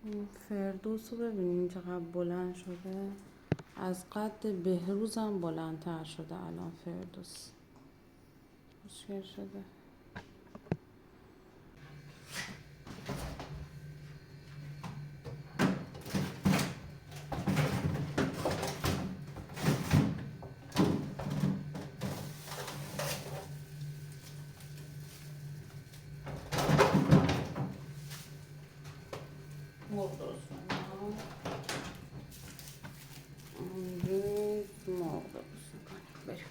این فردوس رو ببینیم چقدر بلند شده. از قد بهروز هم بلندتر شده الان فردوس. مشکل شده. مرغ درست کنم. امروز مرغ درست کنم. بریم.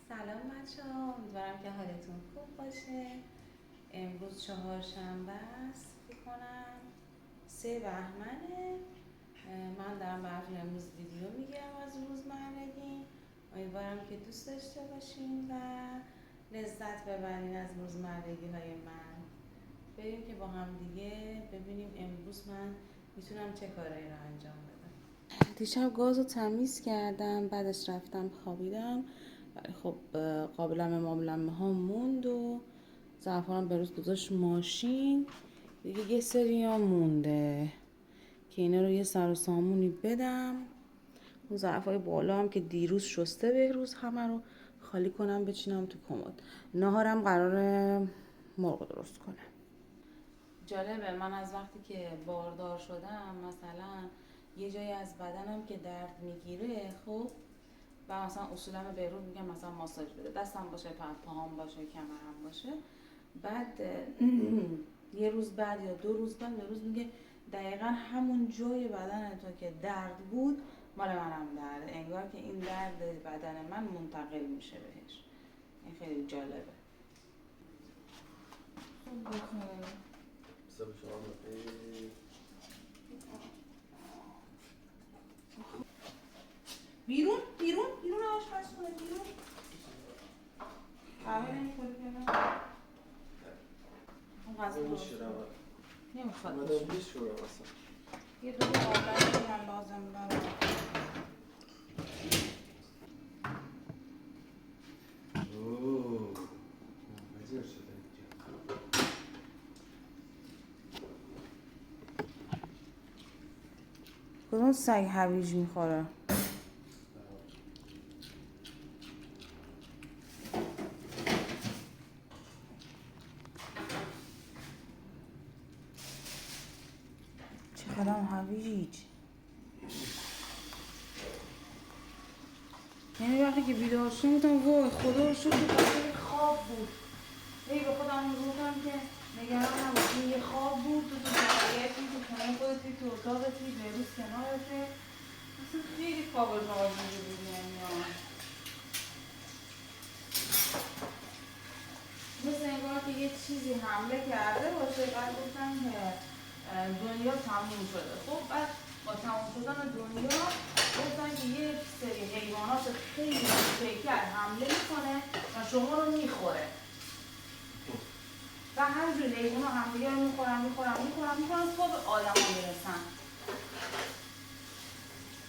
سلام بچه‌ها، امیدوارم که حالتون خوب باشه. امروز چهارشنبه است فکر کنم 3 بهمنه. من دارم براتون امروز ویدیو میگیرم از روزمرگی. امیدوارم که دوست داشته باشین و لذت ببرین از روزمرگی های من. بریم که با هم دیگه ببینیم امروز من میتونم چه کارایی رو انجام بدم. دیشب گاز رو تمیز کردم، بعدش رفتم خوابیدم. ولی خب قابلمه مابلمه ها موند و زعفران بروز گذاشت ماشین. دیگه یه سری ها مونده که اینا رو یه سر و سامونی بدم. اون ظرفای بالا هم که دیروز شسته بهروز همه رو خالی کنم بچینم تو کمد. ناهارم قراره مرغ درست کنم. جالبه، من از وقتی که باردار شدم مثلا یه جایی از بدنم که درد میگیره، خب و مثلا اصولا به بهروز میگم مثلا ماساژ بده، دستم باشه، پاهام باشه، کمرم باشه. بعد یه روز بعد یا 2 روز بعد بهروز میگه دقیقا همون جای بدن تو که درد بود مال منم درده، انگار که این درد بدن من منتقل میشه بهش. این خیلی جالبه. بیرون آشپزخونه بیرون. قهوه نمیخوری که نه؟ اون غذا درست نمیخواد بشوره اصلا. یه دونه آبله من لازم دارم. کدوم سگ هویج میخوره؟ چقدر هویج. یعنی وقتی که بیدار شدم گفتم وای خدا رو شکر که خواب بود. هی به خودم میگفتم که نگران نباش، یه خواب بود، تو شرایطی تو خونه خودتی، تو اتاقتی، بهروز کنارته. اصلا خیلی خواب راحتی بود. مثل انگار که یه چیزی حمله کرده باشه. بعد گفتم که دنیا تموم شده. خب بعد با تموم شدن دنیا گفتن که یه سری حیوانات خیلی پیکر حمله میکنه و شما رو میخوره و همجور حیوان ها همدیگه رو میخورن تا به آدم ها میرسن.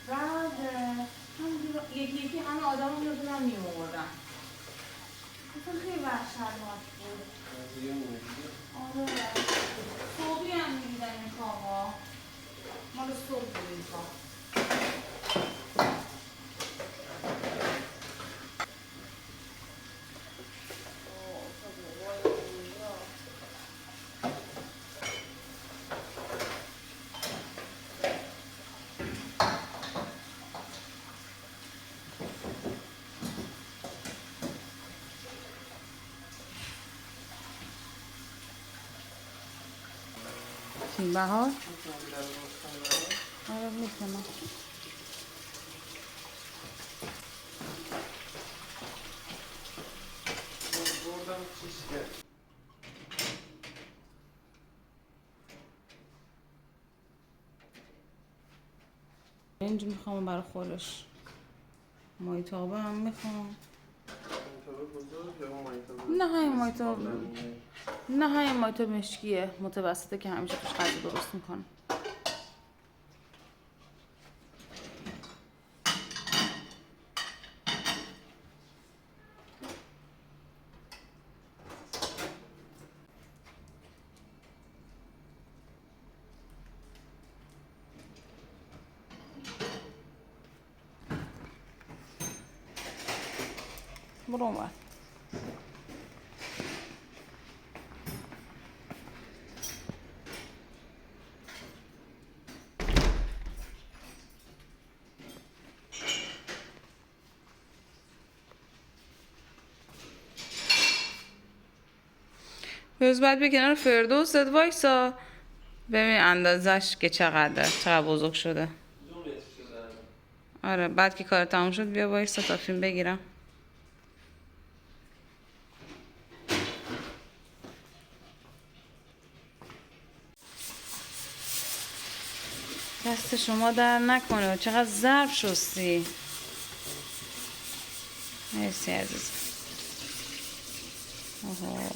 بعد همجور یکی همه آدم ها میرسن میموردن. اصلا خیلی وحشتناک بود. آره صبحی هم میدیدن این خوابا. مال صبح بود این خواب. چین بهار؟ آره میتونم. برنج میخوام برای خورش. مایتابه هم میخوام. نه های مایتاب مشکیه متوسطه که همیشه توش غذا درست میکنم. برو اونور. روز بعد به کنار فردوس داد وایسا ببین اندازش که چقدر بزرگ شده. آره بعد که کار تموم شد بیا وایسا تا فیلم بگیرم. دست شما در نکنه. چقدر ظرف شستی. مرسی عزیزم. آها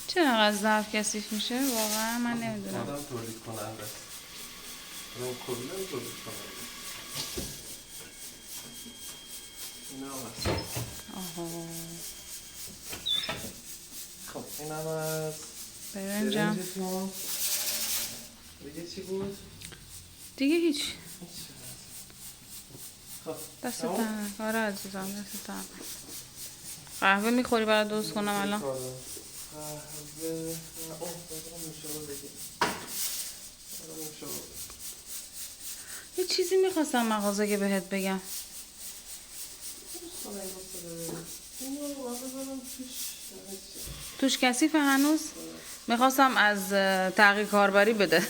چرا انقدر ظرف کثیف میشه واقعا من نمیدونم. آدم تولید کننده است. اون کلا تولید کننده. اینا هم هست. آها خب این هم از برنجم. برنجتون. دیگه چی بود؟ دیگه هیچ. خب دست تنه. آره عزیزم دست تنه. قهوه میخوری برای دوست کنم الان؟ قهوه بگرم نوشابه بگیرم. یه چیزی میخواستم مغازه که بهت بگم. توش کثیف هنوز؟ میخواستم از تغییر کاربری بده.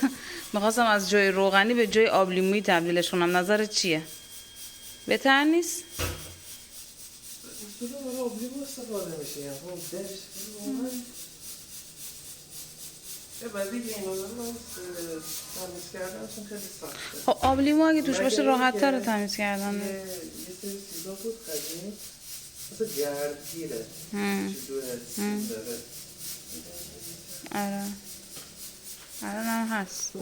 میخواستم از جای روغنی به جای آب لیمویی تبدیلش کنم. نظرت چیه؟ بهتر نیست؟ اصولا برای آب لیمو استفاده میشه. یعنی بعد دیگه اینا رو تمیز کردنشون خیلی سخته. خب آب لیمو اگه توش باشه راحت تره تمیز کردن. یه سری چیزا بود قدیم مثل گردگیره. چطور سیم داره. آره الان هم هست.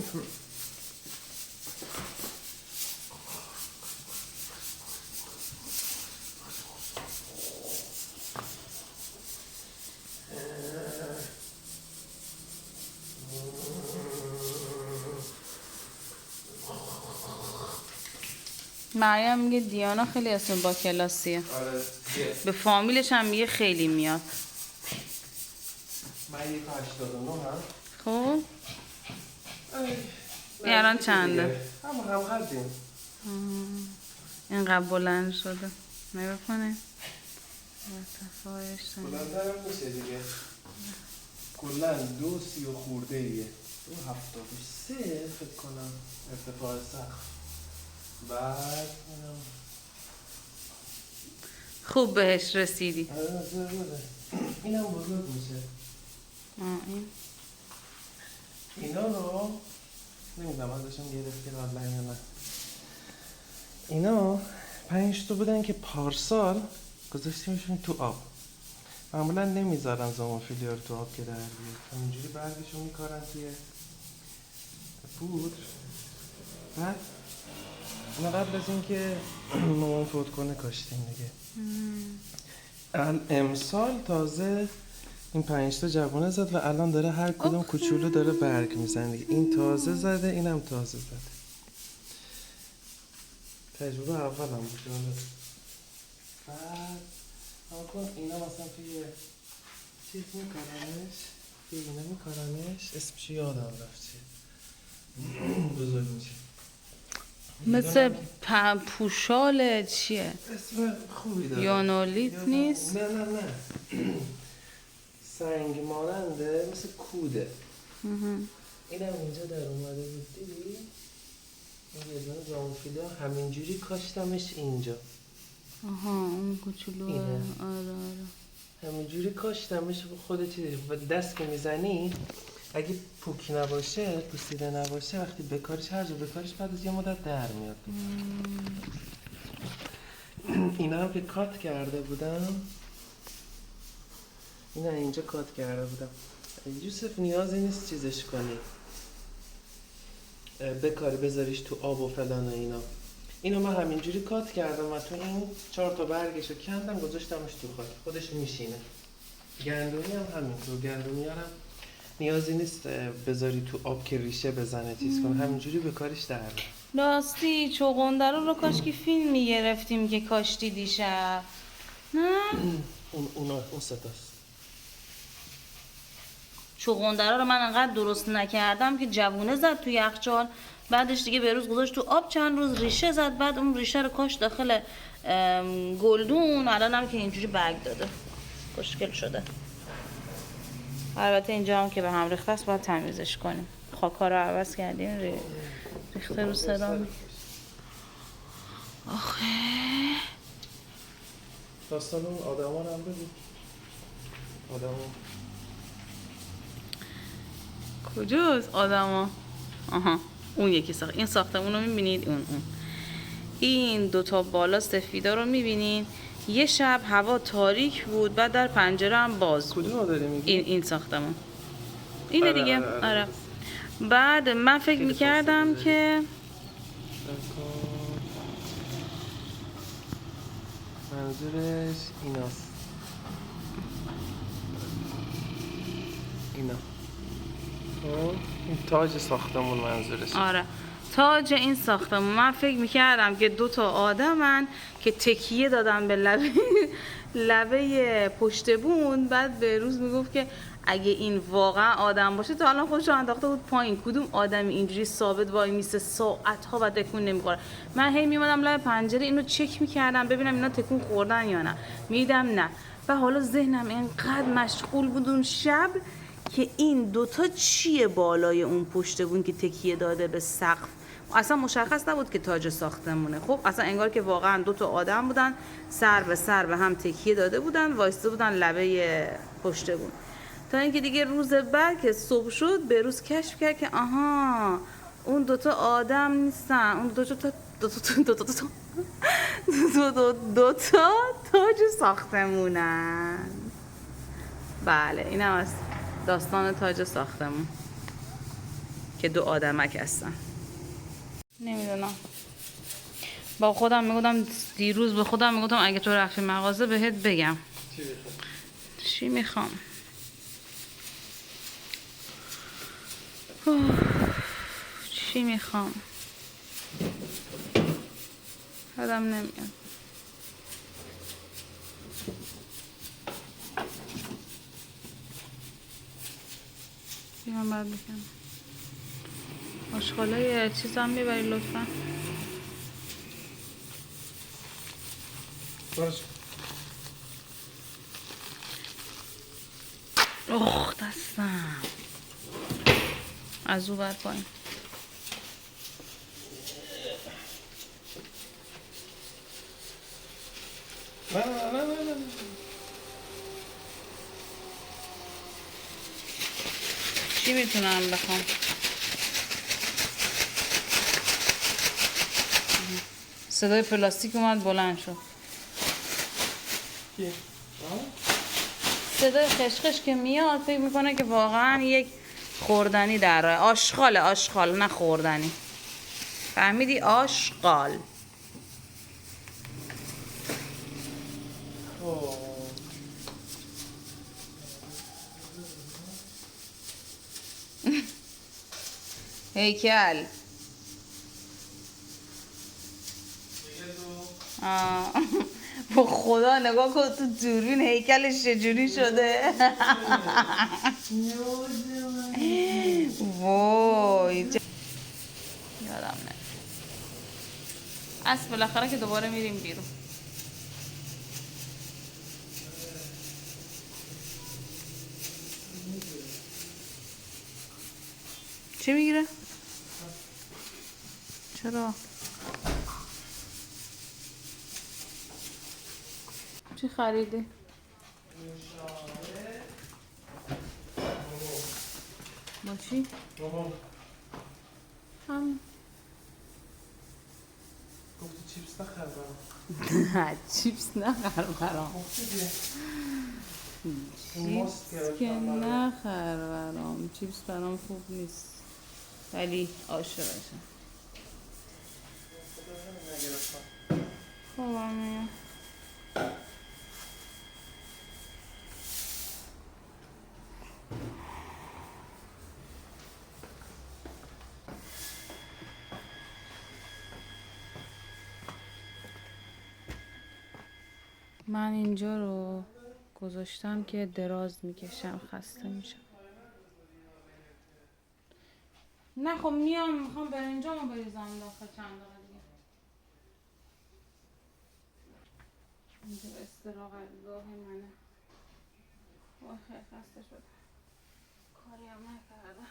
مریم میگه دیانا خیلی اسم با کلاسیه. آره به فامیلش هم میگه خیلی میاد. من 1.89 هم. خب الان چنده؟ هم قدیم. اینقدر بلند شده. نگاه کنه بلندتر هم میشه دیگه. کلن 2.30 خورده ایه. 2.73 فکر کنم ارتفاع سقف. بعد خوب بهش رسیدی. این هم بزرگ میشه. اینا رو نمیدونم ازشون گرفتی قبلا یا نه. اینا 5 تا بودن که پارسال گذاشتیمشون تو آب. معمولا نمیذارن زوموفیلیا رو تو آب که در بیاد. همینجوری برگشون میکارن توی پودر. بعد اینا قبل از اینکه مامان فوت کنه کاشتیم دیگه. امسال تازه این 5 تا جوونه زد و الان داره هر کدوم کوچولو داره برگ میزنه دیگه. این تازه زده اینم تازه زده. تجربه اولم بود. بعد کن اینا مثلا توی چیز میکارنش، توی اینا میکارنش، اسمش یادم رفت چیه. بزرگ میشه. مثل پوشال چیه؟ اسم خوبی داره. یونولیت نیست؟ نه سنگ ماننده مثل کوده. اینم اینجا در اومده بود دیدی؟ این یه دونه زوموفیلیا همینجوری کاشتمش اینجا. آها اون کوچولوه. آره همینجوری کاشتمش خود چیزی. دست که میزنی اگه پوک نباشه پوسیده نباشه وقتی بکارش هر جا بکارش بعد از یه مدت در میاد. اینا هم که کات کرده بودم. اینا اینجا کات کرده بودم. یوسف نیازی نیست چیزش کنی بکاری بذاریش تو آب و فلان و اینا. اینو من همینجوری کات کردم و تو این 4 تا برگشو کندم گذاشتمش تو خاک خودش میشینه. گندمی هم همینطور. گندمی هم نیازی نیست بذاری تو آب که ریشه بزنه چیز کنه. همینجوری بکاریش در میاد. راستی چغندر رو کاش که فیلم میگرفتیم که کاشتی دیشب. نه اون ستاست. چغندره رو من انقدر درست نکردم که جوونه زد تو یخچال، بعدش دیگه به روز گذاشت تو آب چند روز ریشه زد، بعد اون ریشه رو کاش داخل گلدون، الانم که اینجوری برگ داده خوشگل شده. البته اینجا هم که به هم ریخته است باید تمیزش کنیم، خاکا رو عوض کردیم ریخته رو صدا. آخه داستان اون آدم ها رو هم بگو. آدم ها کجاست آدما؟ آها اون یکی این ساختمون رو میبینید، اون این دوتا بالا سفیدا رو میبینین. یه شب هوا تاریک بود، بعد در پنجره هم باز بود. کدوم داری میگی؟ این ساختمون اینه آره، دیگه. آره. آره. بعد من فکر میکردم که منظورش ایناست. اینا این تاج ساختمون منظورش. آره تاج این ساختمون. من فکر میکردم که دوتا آدمن که تکیه دادن به لبه پشت بون. بعد به روز میگفت که اگه این واقعا آدم باشه تا الان خودش رو انداخته بود پایین. کدوم آدمی اینجوری ثابت وای میسه ساعت ها و تکون نمیخوره؟ من هی میومدم لب پنجره اینو چک میکردم ببینم اینا تکون خوردن یا نه، میدم نه. و حالا ذهنم اینقدر مشغول بود اون شب که این دوتا چیه بالای اون پشت بون که تکیه داده به سقف. اصلا مشخص نبود که تاج ساختمونه. خب اصلا انگار که واقعا دوتا آدم بودن سر به سر به هم تکیه داده بودن، وایسته بودن لبه پشت بون. تا اینکه دیگه روز بعد که صبح شد به روز کشف کرد که آها اون دوتا آدم نیستن، اون دوتا تاج ساختمونن. بله این هم از داستان تاج ساختمون که دو آدمک هستن. نمیدونم، با خودم میگفتم دیروز، به خودم میگفتم اگه تو رفتی مغازه بهت بگم چی میخوام. چی میخوام یادم نمیاد. من باید بکنم آشغاله چیز هم میبری لطفا. باشه. اوه دستم از او بر پایین. نه. چی میتونم بخوام؟ صدای پلاستیک اومد بلند شد. کی؟ صدای خشخش که میاد فکر میکنه که واقعا یک خوردنی در راه. آشغال نه خوردنی. فهمیدی؟ آشغال. هیکل. با خدا نگاه کن تو دوربین هیکلش چجوری شده. وای یادم نه. از بالاخره که دوباره میریم بیرون. چی میگیره؟ چرا؟ چی خریدی؟ با چی؟ هم گفتی چیپس نخر برام. نه چیپس نخر برام. چیپس که نخر برام. چیپس برام خوب نیست ولی عاشقشم. خوبم میگم. من اینجا رو گذاشتم که دراز میکشم، خسته میشم. نه خب میخوام برنجامو بریزم داخل چند دقیقه دیگه. اینجا استراحتگاه منه. وای خیلی خسته شدم، کاری هم نکردم.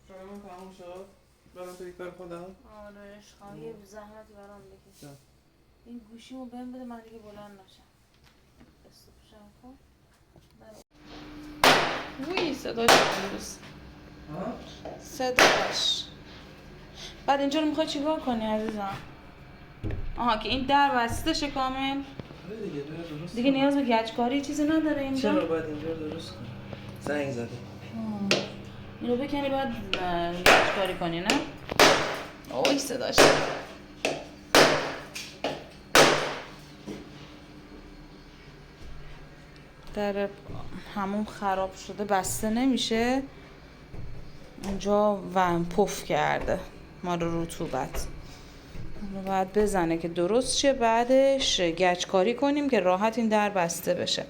کارمون تموم شد. برام تو کار خودم. آره عشقم، یه زحمتی برام بکش. این گوشیمو بهم بده من دیگه بلند نشم. استوپشم کن. وی صداش درست. صداش. بعد اینجا رو میخوای چیکار کنی عزیزم؟ آها که این در بستشه کامل. دیگه درست. دیگه نیاز به گچکاری چیزی نداره اینجا. چرا باید اینجا درست کنی؟ زنگ زده. اینو بکنی بعد گچکاری کنی نه؟ اوه صداش. در همون خراب شده بسته نمیشه. اونجا پف کرده مال رطوبت. رو باید بزنه که درست شه، بعدش گچکاری کنیم که راحت این در بسته بشه.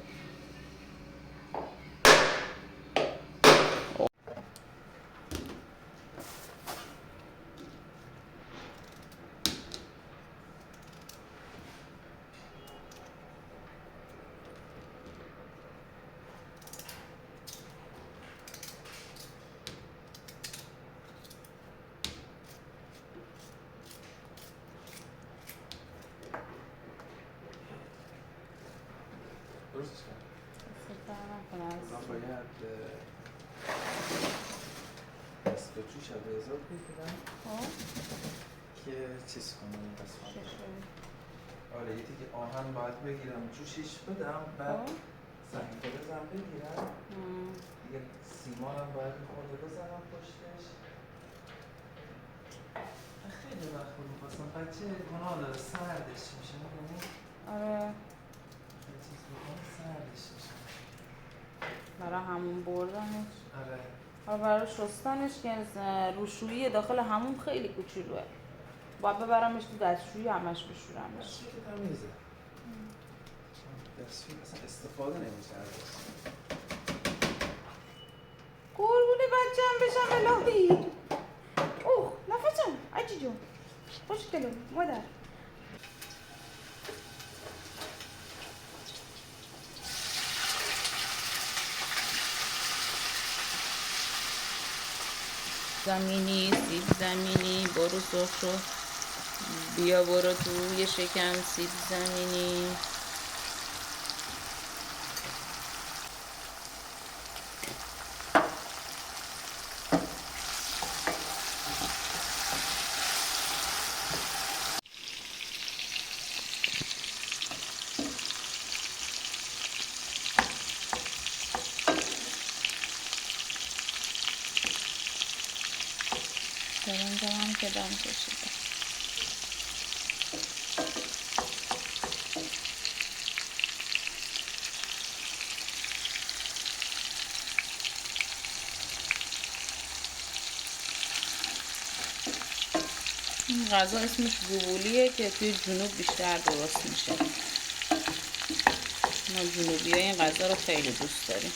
درست کن. من باید اسکوچوش رو به اضافه بگیرم که چیز کنم این قسمت. آره یه تیکه آهن باید بگیرم جوشش بدم، بعد سنگ بزنم بگیرم دیگه. سیمانم باید خورده بزنم پشتش. خیلی وقت بود می‌خواستم، بچه گناه داره سردش میشه می‌دونی؟ آره یه چیز بکنم سردش میشه. برای همون بردنش. آره. حالا برای شستنش که روشویی داخل همون خیلی کوچولوه. باید ببرمش تو دستشویی همش بشورمش. دستشویی که تمیزه. دستشویی اصلا استفاده نمیشه ازش. قربون بچه‌م بشم الهی. اوه نفسم عجی جون خوشگله مادر. زمینی سیب زمینی برو سرخ شو، بیا برو توی شکم سیب زمینی. برنجم که دم کشیدم. این غذا اسمش گوگولیه که توی جنوب بیشتر درست میشه. ما جنوبی ها این غذا رو خیلی دوست داریم.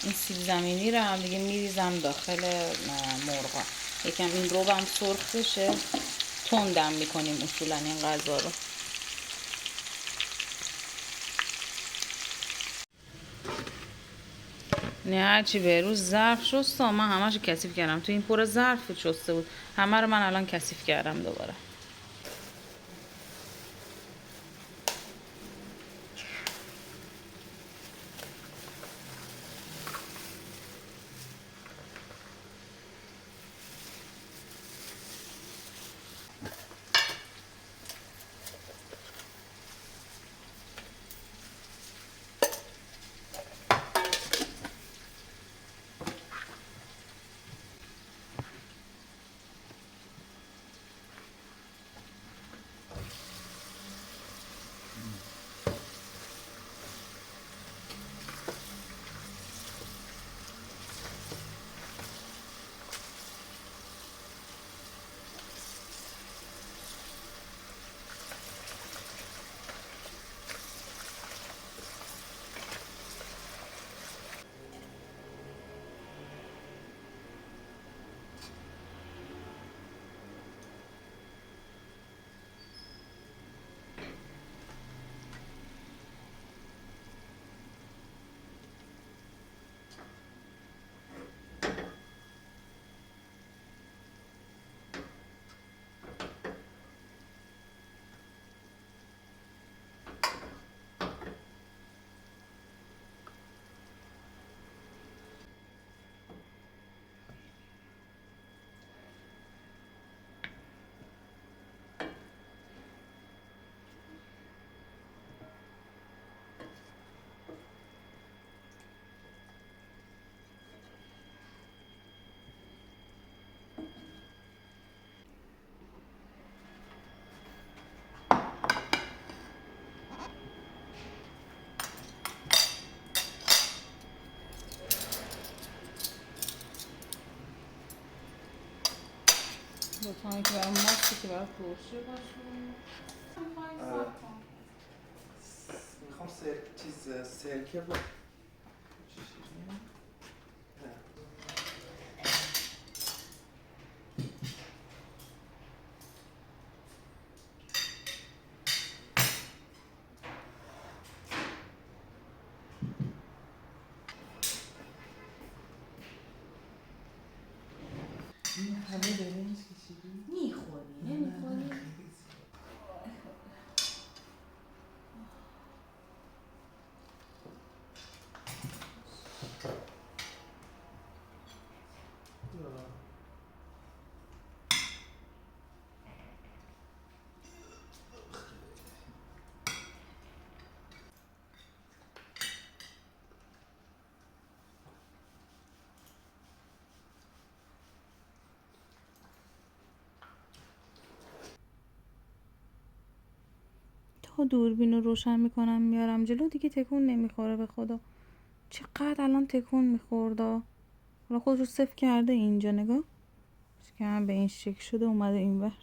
این سیب زمینی رو هم دیگه میریزم داخل مرغا. یکم این روبم سرخ بشه. تندم میکنیم اصولا این غذا رو. نه هرچی به روز ظرف شستم، من همشو کثیف کردم. تو این پر ظرف شسته بود، همه رو من الان کثیف کردم دوباره. لطفاً که برای ماستی که برای ترشی باشه. میخوام سرکه با همه برنج کشیدی؟ میخوری نمیخوری؟ تا دوربین رو روشن میکنم میارم جلو دیگه تکون نمیخوره. به خدا چقدر الان تکون میخورده. حالا خودش رو صفر کرده اینجا نگاه که هم به این شکل شده اومده این ور.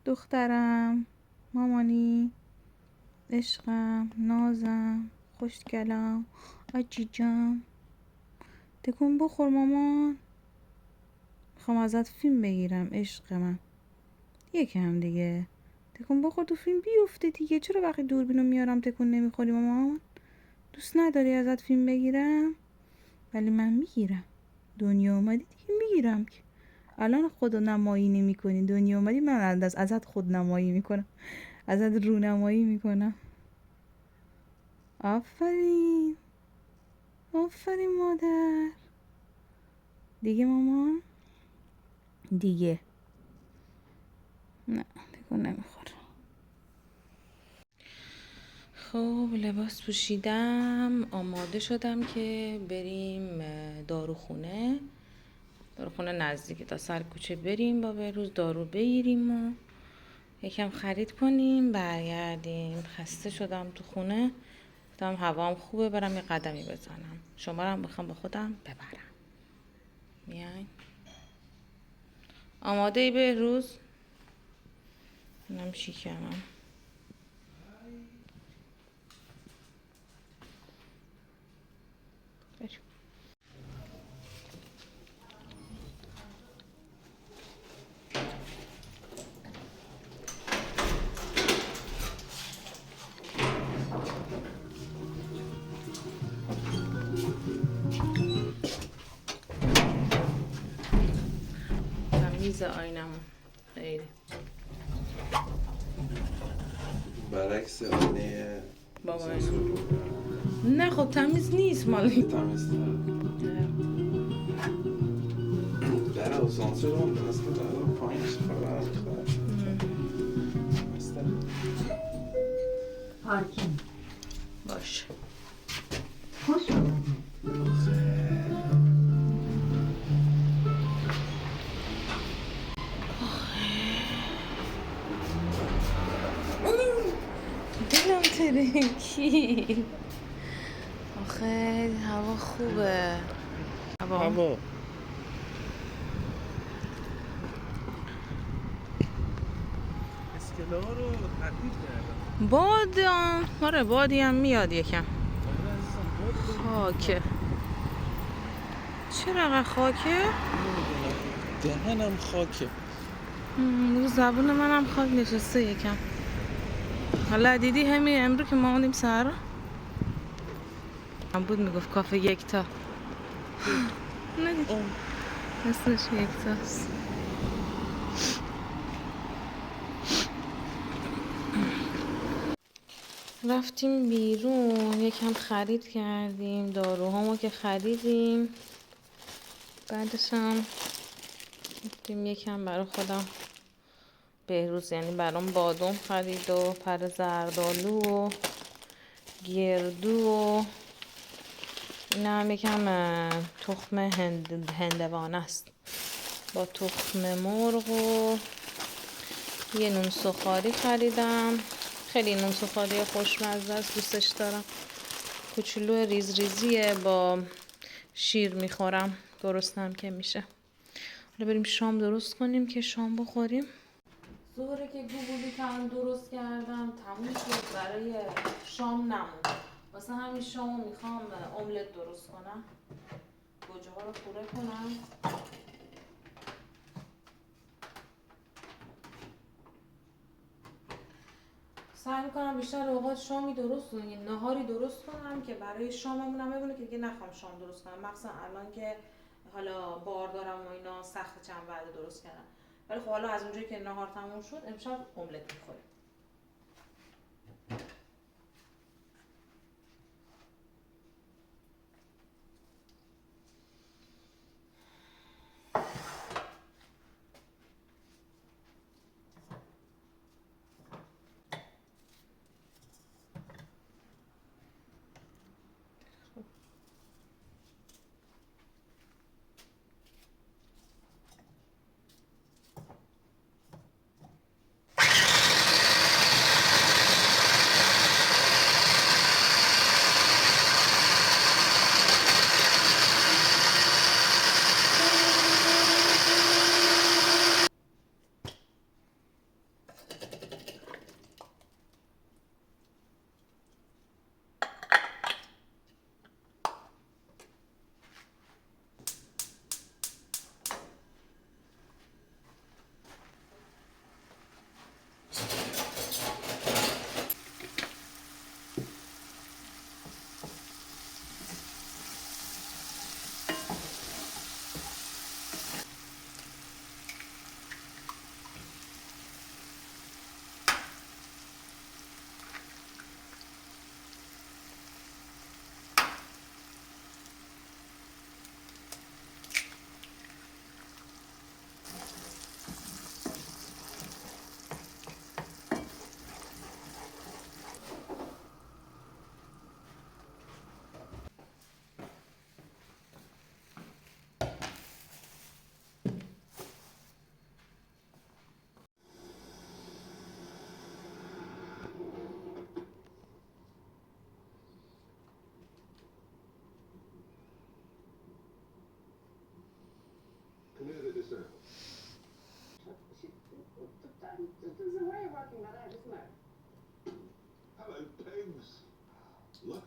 دخترم، مامانی، عشقم، نازم، خوشگلم، عجیجم، تکون بخور مامان. میخوام ازت فیلم بگیرم عشق من. یکم دیگه تکون بخور تو فیلم بیفته دیگه. چرا وقتی دوربینو میارم تکون نمیخوری مامان؟ دوست نداری ازت فیلم بگیرم؟ ولی من میگیرم. دنیا اومدی دیگه میگیرم که. الان خود نمایی نمی کنی. دنیا اومدی من ازت خود نمایی میکنم. ازت رونمایی میکنم. آفرین، آفرین مادر. دیگه مامان دیگه نه تکون نمیخوره. خب لباس پوشیدم، آماده شدم که بریم داروخونه. داروخونه نزدیکه، تا سر کوچه بریم با بهروز دارو بگیریم و یکم خرید کنیم برگردیم. خسته شدم تو خونه، گفتم هوام خوبه برم یه قدمی بزنم. شما رو هم بخوام با خودم ببرم. میاین؟ آماده ای بهروز؟ اینم شیکمم. بریم. تمیز آینمون خیلی برعکس آینه بابا آسانسور. نه خب تمیز نیست مالی. تمیزتر. در آسانسور هم دست که در پایینش خبر پارکینگ. باش. خوش اومدید. دلم ترکی. آخه هوا خوبه. هوا اسکله ها رو تدبیر کردم. باد آره بادی هم میاد یکم. خاکه. چرا انقدر خاکه؟ دهنم خاکه. رو زبون منم خاک نشسته یکم. حالا دیدی همین امرو که ما اومدیم سر هم بود میگفت کافه یکتا. ندید اسمش یکتاست. رفتیم بیرون یکم خرید کردیم، داروهامو که خریدیم، بعدش هم رفتیم یکم برای خودم بهروز یعنی برام بادام خرید و پر زردآلو و گردو و این هم یکم تخم هندوانه است با تخم مرغ و یه نون سوخاری خریدم. خیلی نون سوخاری خوشمزه است، دوستش دارم. کوچولو ریز ریزیه، با شیر میخورم، درستم که میشه. حالا بریم شام درست کنیم که شام بخوریم. ظهره که گوگلی تمام درست کردم تموم شد، برای شام نموند. واسه همین شامو میخوام املت درست کنم، گوجه ها رو پوره کنم. سعی میکنم بیشتر اوقات شامی درست کنم، نهاری درست کنم که برای شاممونم بمونه که دیگه نخوام شام درست کنم، مخصوصا الان که حالا بار دارم و اینا سخت چند وعده درست کردم. ولی خب حالا از اونجایی که نهار تموم شد امشب املت میخوریم.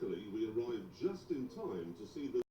Luckily, we arrived just in time to see the